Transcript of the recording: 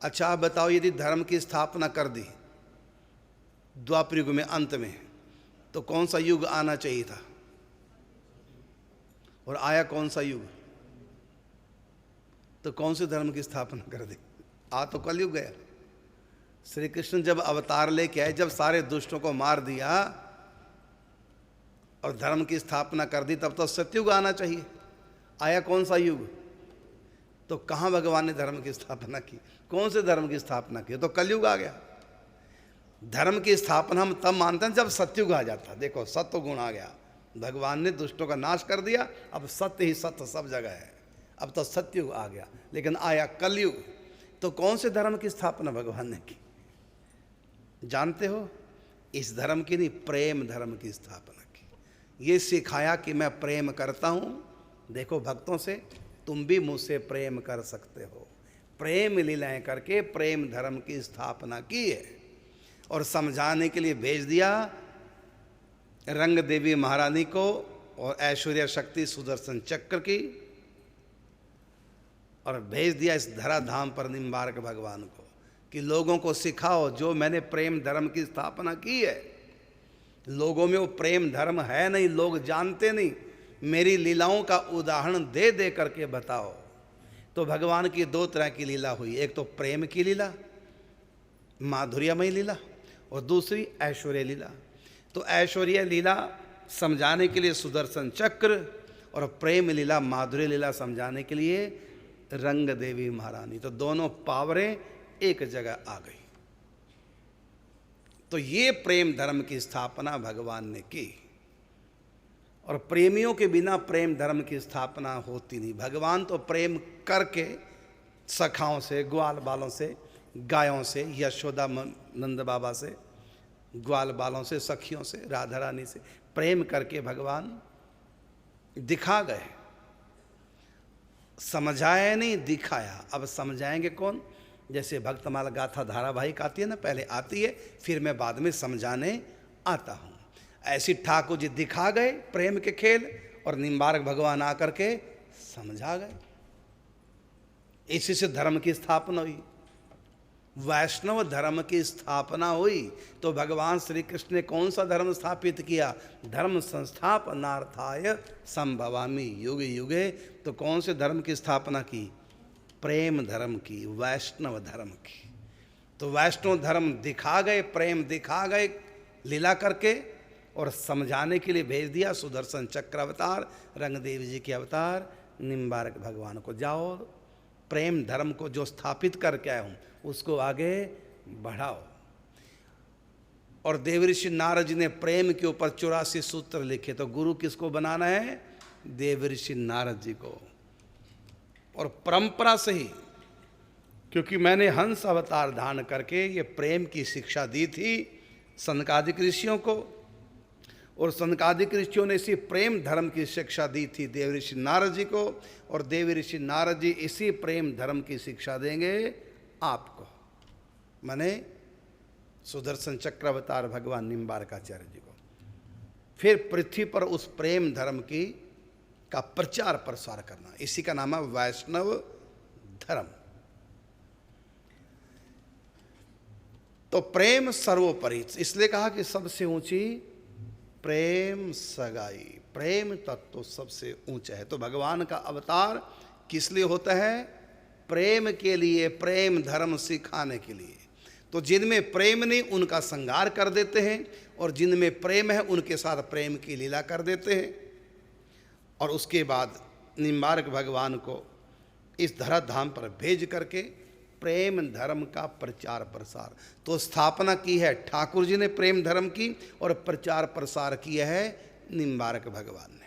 अच्छा आप बताओ, यदि धर्म की स्थापना कर दी द्वापर युग में अंत में, तो कौन सा युग आना चाहिए था? और आया कौन सा युग? तो कौन से धर्म की स्थापना कर दी? आ तो कलयुग गया। श्री कृष्ण जब अवतार लेके आए, जब सारे दुष्टों को मार दिया और धर्म की स्थापना कर दी, तब तो सतयुग आना चाहिए। आया कौन सा युग? तो कहाँ भगवान ने धर्म की स्थापना की? कौन से धर्म की स्थापना की? तो कलयुग आ गया। धर्म की स्थापना हम तब मानते हैं जब सतयुग आ जाता। देखो सत्य गुण आ गया, भगवान ने दुष्टों का नाश कर दिया, अब सत्य ही सत्य सब जगह है। अब तो सतयुग आ गया, लेकिन आया कलयुग। तो कौन से धर्म की स्थापना भगवान ने की जानते हो? इस धर्म की नहीं, प्रेम धर्म की स्थापना की। ये सिखाया कि मैं प्रेम करता हूँ। देखो भक्तों से, तुम भी मुझसे प्रेम कर सकते हो। प्रेम लीलाएं करके प्रेम धर्म की स्थापना की है और समझाने के लिए भेज दिया रंग देवी महारानी को और ऐश्वर्या शक्ति सुदर्शन चक्र की, और भेज दिया इस धराधाम पर निम्बार्क भगवान को कि लोगों को सिखाओ जो मैंने प्रेम धर्म की स्थापना की है। लोगों में वो प्रेम धर्म है नहीं, लोग जानते नहीं। मेरी लीलाओं का उदाहरण दे दे करके बताओ। तो भगवान की दो तरह की लीला हुई, एक तो प्रेम की लीला, माधुर्यमय लीला, और दूसरी ऐश्वर्य लीला। तो ऐश्वर्य लीला समझाने के लिए सुदर्शन चक्र, और प्रेम लीला माधुर्य लीला समझाने के लिए रंग देवी महारानी। तो दोनों पावरें एक जगह आ गई। तो ये प्रेम धर्म की स्थापना भगवान ने की, और प्रेमियों के बिना प्रेम धर्म की स्थापना होती नहीं। भगवान तो प्रेम करके सखाओं से, ग्वाल बालों से, गायों से, यशोदा नंद बाबा से, ग्वाल बालों से, सखियों से, राधा रानी से प्रेम करके भगवान दिखा गए। समझाया नहीं, दिखाया। अब समझाएंगे कौन? जैसे भक्तमाला गाथा धारावाहिक आती है ना, पहले आती है, फिर मैं बाद में समझाने आता हूँ। ऐसी ठाकुर जी दिखा गए प्रेम के खेल, और निम्बार्क भगवान आकर के समझा गए। इसी से धर्म की स्थापना हुई, वैष्णव धर्म की स्थापना हुई। तो भगवान श्री कृष्ण ने कौन सा धर्म स्थापित किया? धर्म संस्थापनार्थाय संभवामि युगे युगे। तो कौन से धर्म की स्थापना की? प्रेम धर्म की, वैष्णव धर्म की। तो वैष्णव धर्म दिखा गए, प्रेम दिखा गए लीला करके, और समझाने के लिए भेज दिया सुदर्शन चक्र अवतार, रंगदेव जी के अवतार, निम्बार्क भगवान को। जाओ प्रेम धर्म को जो स्थापित करके आया हूँ उसको आगे बढ़ाओ। और देवऋषि नारद जी ने प्रेम के ऊपर 84 सूत्र लिखे। तो गुरु किसको बनाना है? देवऋषि नारद जी को। और परंपरा से ही, क्योंकि मैंने हंस अवतार धारण करके ये प्रेम की शिक्षा दी थी सनकादिक ऋषियों को, और सनकादिक ऋषियों ने इसी प्रेम धर्म की शिक्षा दी थी देवऋषि नारद जी को, और देवऋषि नारद जी इसी प्रेम धर्म की शिक्षा देंगे आपको, माने सुदर्शन चक्रावतार भगवान निम्बार्काचार्य जी को। फिर पृथ्वी पर उस प्रेम धर्म की का प्रचार प्रसार करना, इसी का नाम है वैष्णव धर्म। तो प्रेम सर्वोपरि, इसलिए कहा कि सबसे ऊंची प्रेम सगाई, प्रेम तत्व सबसे ऊंचा है। तो भगवान का अवतार किस लिए होता है? प्रेम के लिए, प्रेम धर्म सिखाने के लिए। तो जिनमें प्रेम नहीं उनका संहार कर देते हैं, और जिनमें प्रेम है उनके साथ प्रेम की लीला कर देते हैं। और उसके बाद निम्बार्क भगवान को इस धराधाम पर भेज करके प्रेम धर्म का प्रचार प्रसार। तो स्थापना की है ठाकुर जी ने प्रेम धर्म की, और प्रचार प्रसार किया है निम्बार्क भगवान ने।